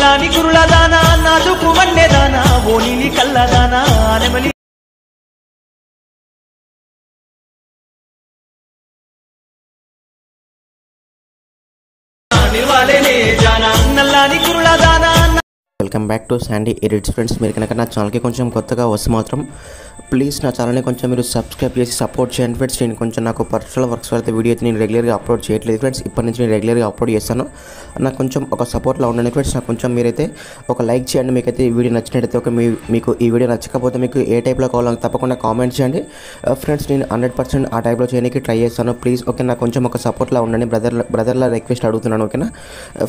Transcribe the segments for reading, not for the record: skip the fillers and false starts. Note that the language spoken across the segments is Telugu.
నల్లాని కురుల దానా నాజుకు వన్నె దానా ఓ నీలి కళ్ళ దానా నెమలి నిర్వాలేనే జానా నల్లాని కురుల దానా. Welcome back to Sandy edits friends. మీరు కనుక నా ఛానల్కి కొంచెం కొత్తగా వస్తే మాత్రం ప్లీజ్ నా ఛానల్ని కొంచెం మీరు సబ్స్క్రైబ్ చేసి సపోర్ట్ చేయండి ఫ్రెండ్స్. నేను కొంచెం నాకు పర్సనల్ వర్క్స్ అయితే వీడియో అయితే నేను రెగ్యులర్గా అప్లోడ్ చేయట్లేదు ఫ్రెండ్స్. ఇప్పటి నుంచి నేను రెగ్యులర్గా అప్లోడ్ చేస్తాను. నాకు కొంచెం ఒక సపోర్ట్లో ఉండండి ఫ్రెండ్స్. నాకు కొంచెం మీరైతే ఒక లైక్ చేయండి. మీకైతే ఈ వీడియో నచ్చినట్టయితే మీకు ఈ వీడియో నచ్చకపోతే మీకు ఏ టైప్లో కావాలో తప్పకుండా కామెంట్ చేయండి ఫ్రెండ్స్. నేను 100% ఆ టైప్లో చేయడానికి ట్రై చేస్తాను. ప్లీజ్ ఓకే, నాకు కొంచెం ఒక సపోర్ట్లో ఉండండి. బ్రదర్లా రిక్వెస్ట్ అడుగుతున్నాను ఓకేనా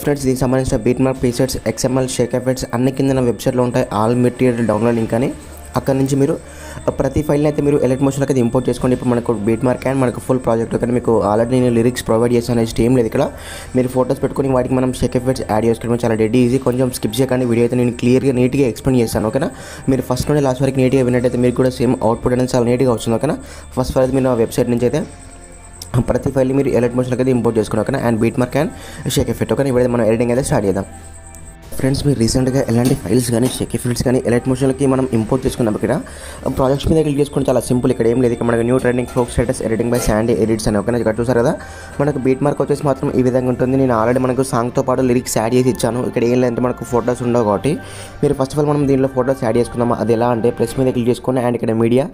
ఫ్రెండ్స్. దీనికి సంబంధించిన beat mark presets XML Sheikh effects అన్ని కింద నా వెబ్సైట్లో ఉంటాయి. ఆల్ మెటీరియల్ డౌన్లోడ్ లింక్ అని అక్కడ నుంచి మీరు ప్రతి ఫైల్ని అయితే మీరు ఎలైట్ మోషన్లోకి అయితే ఇంపోర్ట్ చేసుకోండి. ఇప్పుడు మనకు బీట్ మార్క్ అండ్ మనకు ఫుల్ ప్రాజెక్ట్ కానీ మీకు ఆల్రెడీ నేను లిరిక్స్ ప్రొవైడ్ చేస్తాను. ఏం లేదు ఇక్కడ. మీరు ఫోటోస్ పెట్టుకొని వాటికి మనం షేక్ ఎఫెక్ట్స్ యాడ్ చేసుకోవడం చాలా డెడ్ ఈజీ. కొంచెం స్కిప్ చేయకండి. వీడియో అయితే నేను క్లియర్గా నీట్గా ఎక్స్ప్లెయిన్ చేస్తాను ఓకేనా. మీరు ఫస్ట్ నుండి లాస్ట్ వరకు నీట్గా విన్నట్టయితే మీకు కూడా సేమ్ అవుట్పుట్ అనేది చాలా నీట్గా వస్తుంది ఓకేనా. ఫస్ట్ ఫైల్ మీరు వెబ్సైట్ నుంచి అయితే ప్రతి ఫైల్ని మీరు ఎలైట్ మోషన్లోకి అయితే ఇంపోర్ట్ చేసుకుని ఓకేనా. And beat mark and Sheikh effect ఓకేనా. ఇప్పుడైతే మనం ఎడిటింగ్ అయితే స్టార్ట్ చేద్దాం ఫ్రెండ్స్. మీరు రీసెంట్గా ఎలాంటి ఫైల్స్ కానీ షేక్ ఎఫెక్ట్స్ కానీ ఎలైట్ మోషన్కి మనం ఇంపోర్ట్ చేసుకున్నాం. ఇక్కడ ప్రాజెక్ట్స్ మీద క్లిక్ చేసుకుని చాలా సింపుల్. ఇక్కడ ఏం లేదు. ఇక్కడ మనకు new trending folk status editing by Sandy edits అని ఓకేనా. ఇక్కడ చూసారు కదా మనకు బీట్ మార్క్ వచ్చేసి మాత్రం ఈ విధంగా ఉంటుంది. నేను ఆల్రెడీ మనకు సాంగ్తో పాటు లిరిక్స్ యాడ్ చేసి ఇచ్చాను. ఇక్కడ ఏం లేదంటే మనకు ఫోటోస్ ఉండవు కాబట్టి మీరు ఫస్ట్ ఆఫ్ ఆల్ మనం దీంట్లో ఫోటోస్ యాడ్ చేసుకున్నాము. అది ఎలా అంటే ప్లస్ మీద క్లిక్ చేసుకుని అండ్ ఇక్కడ మీడియా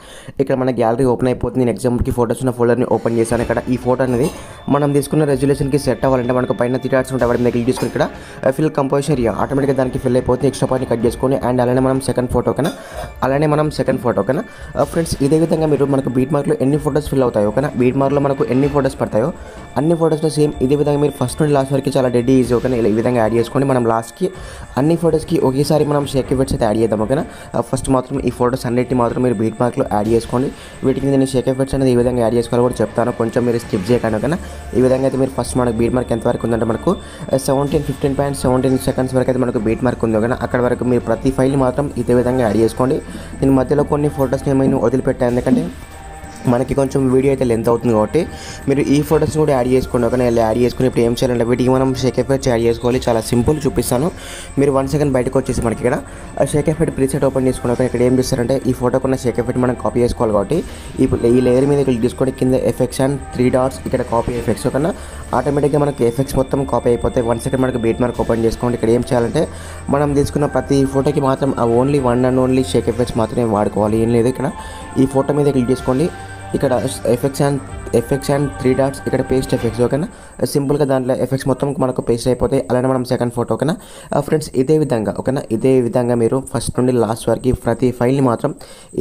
ఇక్కడ మన గ్యాలరీ ఓపెన్ అయిపోతుంది. నేను ఎగ్జాంపుల్కి ఫోటోస్ ఉన్న ఫోల్డర్ని ఓపెన్ చేశాను. ఇక్కడ ఈ ఫోటో అనేది మనం తీసుకున్న రెజల్యూషన్కి సెట్ అవ్వాలంటే మనకు పైన 3 డాట్స్ ఉంటాయి. వాటి మీద క్లిక్ చేసుకుని ఇక్కడ ఫిల్ కంపోజిషన్ ఏరియా ఆటోమేటిక్గా దానికి ఫిల్ అయిపోతుంది. ఎక్స్ట్రా పాయింట్ కట్ చేసుకొని అండ్ అలానే మనం సెకండ్ ఫోటో ఓకేనా ఫ్రెండ్స్. ఇదే విధంగా మీరు మనకు బీట్ మార్క్లో ఎన్ని ఫోటోస్ ఫిల్ అవుతాయి ఓకేనా. బీట్ మార్క్లో మనకు ఎన్ని ఫోటోస్ పడతాయో అన్ని ఫోటోస్లో సేమ్ ఇదే విధంగా మీరు ఫస్ట్ నుండి లాస్ట్ వరకు చాలా డెడ్ ఈజీ ఓకేనా. ఈ విధంగా యాడ్ చేసుకోండి. మనం లాస్ట్కి అన్ని ఫోటోస్కి ఒకేసారి మనం షేక్ ఎఫెక్ట్స్ అయితే యాడ్ చేద్దాం ఓకేనా. ఫస్ట్ మాత్రం ఈ ఫోటోస్ అన్నిటిని మాత్రం మీరు బీట్ మార్క్లో యాడ్ చేసుకోండి. వీటికి నేను షేక్ ఎఫెక్ట్స్ అనేది ఈ విధంగా యాడ్ చేసుకోవాలి కూడా చెప్తాను. కొంచెం మీరు స్కిప్ చేయకండి ఓకేనా. ఈ విధంగా అయితే మీరు ఫస్ట్ మనకు బీట్ మార్క్ ఎంతవరకు ఉందంటే మనకు 15.17 సెకండ్స్ వరకు అయితే మనకు బీట్ మార్క్ ఉంది ఓకేనా. అక్కడ వరకు మీరు ప్రతి ఫైల్ని మాత్రం ఇదే విధంగా యాడ్ చేసుకోండి. నేను మధ్యలో కొన్ని ఫొటోస్ని ఏమైనా వదిలిపెట్టాను ఎందుకంటే మనకి కొంచెం వీడియో అయితే లెంత్ అవుతుంది కాబట్టి మీరు ఈ ఫొటోస్ని కూడా యాడ్ చేసుకోండి ఓకేనా. యాడ్ చేసుకుని ఇప్పుడు ఏం చేయాలంటే వీటికి మనం షేక్ ఎఫెక్ట్స్ యాడ్ చేసుకోవాలి. చాలా సింపుల్ చూపిస్తాను. మీరు 1 సెకండ్ బయటకు వచ్చేసి మనకి ఇక్కడ షేక్ ఎఫెక్ట్ ప్రీసెట్ ఓపెన్ చేసుకుని ఓకే. ఇక్కడ ఏం చేస్తారంటే ఈ ఫోటోకున్న షేక్ ఎఫెక్ట్ మనం కాపీ చేసుకోవాలి కాబట్టి ఈ లేయర్ మీద క్లిక్ చేసుకొని కింద ఎఫెక్ట్స్ అండ్ 3 డాట్స్ ఇక్కడ కాపీ ఎఫెక్ట్స్ ఓకేనా. ఆటోమేటిక్గా మనకి ఎఫెక్ట్స్ మొత్తం కాపీ అయిపోతాయి. 1 సెకండ్ మనకి బీట్ మార్క్ ఓపెన్ చేసుకోండి. ఇక్కడ ఏం చేయాలంటే మనం తీసుకున్న ప్రతి ఫోటోకి మాత్రం only 1 and only Sheikh effects మాత్రమే వాడుకోవాలి. ఏం లేదు. ఇక్కడ ఈ ఫోటో మీద క్లిక్ చేసుకోండి. ఇక్కడ ఎఫెక్ట్స్ అండ్ 3 డాట్స్ ఇక్కడ పేస్ట్ ఎఫెక్ట్స్ ఓకేనా. సింపుల్గా దాంట్లో ఎఫెక్ట్స్ మొత్తం మనకు పేస్ట్ అయిపోతాయి. అలానే మనం సెకండ్ ఫోటో ఓకేనా ఫ్రెండ్స్. ఇదే విధంగా ఓకేనా. ఇదే విధంగా మీరు ఫస్ట్ నుండి లాస్ట్ వరకు ప్రతి ఫైల్ని మాత్రం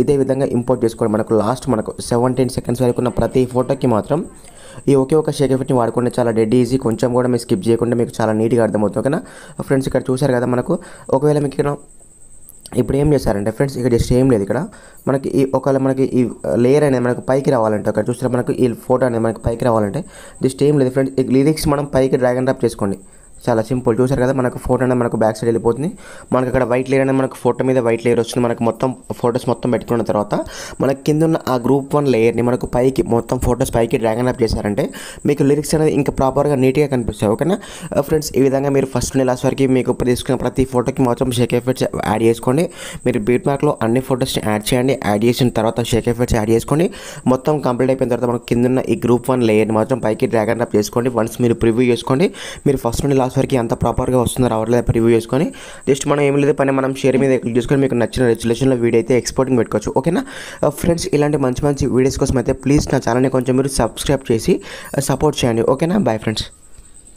ఇదే విధంగా ఇంపోర్ట్ చేసుకోండి. మనకు 17 సెకండ్స్ వరకు ఉన్న ప్రతి ఫోటోకి మాత్రం ఈ ఒకే ఒక షేక్ ఎఫెక్ట్ని వాడుకుంటే చాలా డెడ్ ఈజీ. కొంచెం కూడా మీరు స్కిప్ చేయకుండా మీకు చాలా నీట్గా అర్థమవుతుంది ఓకేనా ఫ్రెండ్స్. ఇక్కడ చూసారు కదా మనకు ఒకవేళ మీకు ఇక్కడ ఇప్పుడు ఏం చేశారంటే ఫ్రెండ్స్ ఇక్కడ జస్ట్ ఏం లేదు. ఇక్కడ మనకి ఒకవేళ మనకి ఈ లేయర్ అనేది మనకు పైకి రావాలంటే అక్కడ చూస్తే మనకు ఈ ఫోటో అనేది మనకి పైకి రావాలంటే జస్ట్ ఏం లేదు ఫ్రెండ్స్. ఈ లిరిక్స్ మనం పైకి డ్రాగ్ అండ్ డ్రాప్ చేసుకోండి. చాలా సింపుల్. చూసారు కదా మనకు ఫోటో అనేది మనకు బ్యాక్ సైడ్ వెళ్ళిపోతుంది. మనకు అక్కడ వైట్ లేయర్ అనేది మనకు ఫోటో మీద వైట్ లేయర్ వస్తుంది. మనకు మొత్తం ఫోటోస్ మొత్తం పెట్టుకున్న తర్వాత మనకి కింద ఉన్న ఆ గ్రూప్ 1 లేయర్ని మనకు పైకి మొత్తం ఫోటోస్ పైకి డ్రాగ్ అండ్ డ్రాప్ చేశారంటే మీకు లిరిక్స్ అనేది ఇంకా ప్రాపర్గా నీట్గా కనిపిస్తాయి ఓకేనా ఫ్రెండ్స్. ఈ విధంగా మీరు ఫస్ట్ నుండి లాస్ట్ వరకు మీకు తీసుకున్న ప్రతి ఫోటోకి మాత్రం షేక్ ఎఫెక్ట్స్ యాడ్ చేసుకోండి. మీరు బీట్ మార్క్లో అన్ని ఫోటోస్ని యాడ్ చేయండి. యాడ్ చేసిన తర్వాత షేక్ ఎఫెక్ట్స్ యాడ్ చేసుకోండి. మొత్తం కంప్లీట్ అయిపోయిన తర్వాత మనకు కింద ఉన్న ఈ గ్రూప్ 1 లేయర్ని మాత్రం పైకి డ్రాగ్ అండ్ డ్రాప్ చేసుకోండి. వన్స్ మీరు ప్రివ్యూ చేసుకోండి. మీరు ఫస్ట్ నుండి లాస్ట్ వరకు అంత ప్రాపర్గా వస్తుందో రావట్లేదు రివ్యూ చేసుకొని జస్ట్ మనం ఏం లేదు పని మనం షేర్ మీద క్లిక్ చేసుకొని మీకు నచ్చిన రెజల్యూషన్లో వీడియో అయితే ఎక్స్పోర్టింగ్ పెట్టుకోవచ్చు ఓకేనా ఫ్రెండ్స్. ఇలాంటి మంచి వీడియోస్ కోసం అయితే ప్లీజ్ నా ఛానల్ని కొంచెం మీరు సబ్స్క్రైబ్ చేసి సపోర్ట్ చేయండి ఓకేనా. Bye friends.